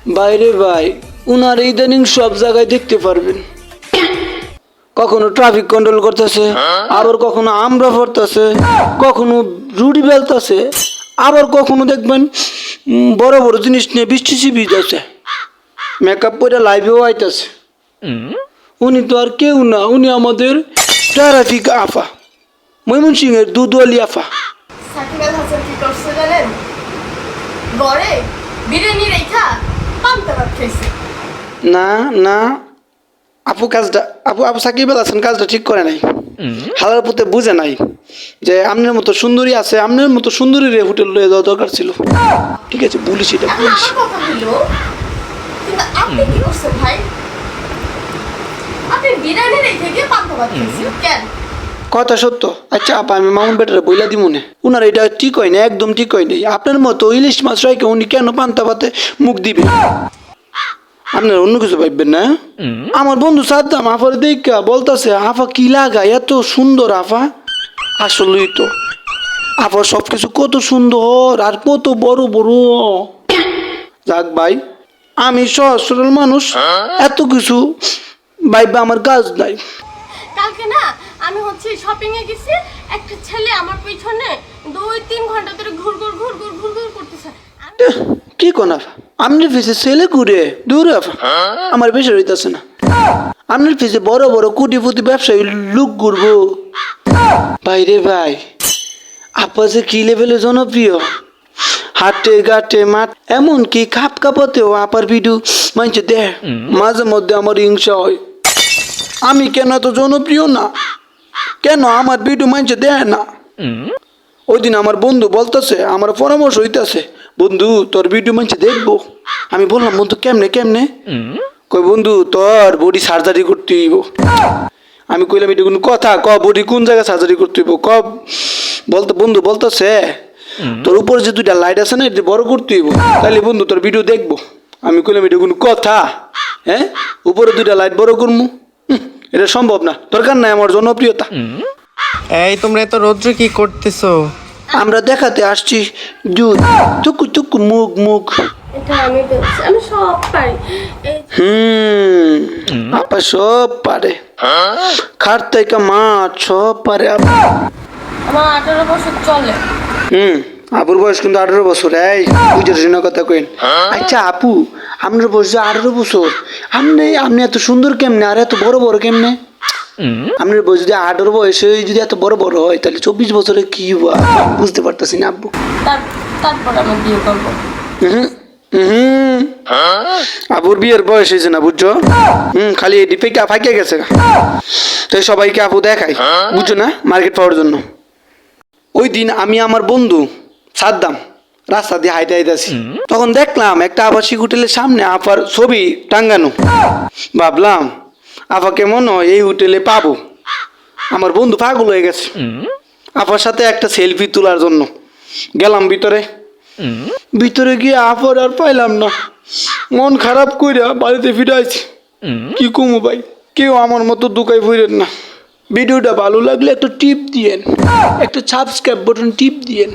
বাইরে ভাই উনার ইদানিং সব জায়গায় দেখতে পারবেন, কখনো ট্রাফিক কন্ট্রোল করতেছে, আবার কখনো আমরা পড়তেছে, কখনো রুডি বেলতেছে, আবার কখনো দেখবেন বড় বড় জিনিস নিয়ে বৃষ্টি ভিজতেছে, মেকআপ করে লাইভেও আইতেছে। উনি তো আর কেউ না, উনি আমাদের ট্রাফিক আফা, ময়মনসিংহের দুধওয়ালি আফা। সাকিব আল হাসান কি করছে জানেন? গড়ে বিরিয়ানি রেখা পান্তা ভাত খাইছে। না না আপু কাজটা আপু সাকিব আল হাসান কাজটা ঠিক করে নাই। হালার পথে বুঝে নাই যে আপনার মতো সুন্দরী আছে, আপনার মতো সুন্দরী রে হোটেল লয়ে যাওয়া দরকার ছিল। ঠিক আছে বলিস, এটা এখন বলিস। আমার কথা হইলো, কিন্তু আপনি কি করছেন ভাই? আপনি বিরিয়ানি রেখে গিয়ে পান্তা ভাত খাইছেন কেন? কথা সত্য। আচ্ছা আপা আমি মামুন বেটারে বইলা দিব মনে, উনার এটা ঠিক হয় না, একদম ঠিক হয় নাই। আপনার মতো ইলিশ মাছ রাইকে উনি কেন পান্তা ভাতে মুখ দিবে? আপনার অন্য কিছু ভাববেন না। আমার বন্ধু সাদ্দাম আফার দেখা বলতেছে আফা কি লাগা এত সুন্দর আফা। আসলেই তো আফার সবকিছু কত সুন্দর আর কত বড় বড়। যাক ভাই, আমি সহজ সরল মানুষ, এত কিছু ভাইবা আমার কাজ নাই। কালকে না আমি হচ্ছে শপিং এ গেছি, একটা ছেলে আমার পিছনে 2-3 ঘন্টা ধরে ঘুর করতেছে। কি কোন আফা, আপনার পিছে ছেলে ঘুরে দূর আফা, আমার বেশি হইতেছে না। আপনার পিছে বড় বড় কোটিপতি ব্যবসায়ী লোক ঘুরবো। ভাইরে ভাই, আপা যে কি লেভেলে জনপ্রিয়, হাটে ঘাটে মাঠ এমনকি খাপ কাপাতেও আপার ভিডিও মানছে দেখ। মাঝে মধ্যে আমার হিংসা হয়, আমি কেন এত জনপ্রিয় না, কেন আমার ভিডিও মানছে দেয় না। ওই দিন আমার বন্ধু বলতেছে, আমার পরামর্শ হইতেছে, বন্ধু তোর ভিডিও মানছে দেখবো। আমি বললাম বন্ধু কেমনে কেমনে? কই বন্ধু তোর বডি সার্জারি করতে হইব। আমি কইলাম এটা কোন কথা, ক বডি কোন জায়গায় সার্জারি করতে হইব ক। বন্ধু বলতেছে তোর উপরে যে দুইটা লাইট আছে না, এটা বড় করতে হইব, তাহলে বন্ধু তোর ভিডিও দেখবো। আমি কইলাম এটা কোন কথা? হ্যাঁ, উপরে দুইটা লাইট বড় করমু? এটা সম্ভব না, দরকার নাই আমার জনপ্রিয়তা। এই তোমরা এত রৌদ্র কি করতেছো? আমরা দেখাতে আসছি দুধ, টুকু টুকু মুখ মুখ। এটা আমি বলছি, আমি সব পারি। এই আপা সব পারে, খাট থেকে মাছ সব পারে আপা। আমার 18 বছর চলে। আপুর বয়স কিন্তু 18 বছর। এই বুঝে শুনে কথা কইন। আচ্ছা আপু, আপনার বয়স যে 18 বছর, আপনি এত সুন্দর কেমনে আর এত বড় বড় কেমনে? আপনার বয়স যদি 18 বয়সে যদি এত বড় বড় হয়, তাহলে 24 বছরে কি হবো বুঝতে পারতেছি না আব্বু। তারপর আমি বিয়ে করবো। আপুর বিয়ের বয়স হয়েছে না বুঝছো? খালি ডিপে ফাঁকে গেছে, তো সবাইকে আপু দেখাই বুঝছো না, মার্কেট পাওয়ার জন্য। ওই দিন আমি আমার বন্ধু সাদ্দাম রাস্তা দিয়ে হাইটে হাইতেছি, তখন দেখলাম একটা আবাসিক হোটেলের সামনে আপার ছবি টাঙ্গানো। ভাবলাম আপা কেমন হয় এই হোটেলে পাবো। আমার বন্ধু পাগল হয়ে গেছে আপার সাথে একটা সেলফি তোলার জন্য। গেলাম ভিতরে গিয়ে আপার আর পাইলাম না, মন খারাপ কইরা বাড়িতে ফিরে আইছি। কি কমু ভাই, কেউ আমার মতো দুকাই ফিরেন না। ভিডিওটা ভালো লাগলে একটা টিপ দিয়েন, একটা সাবস্ক্রাইব বাটন টিপ দিয়েন।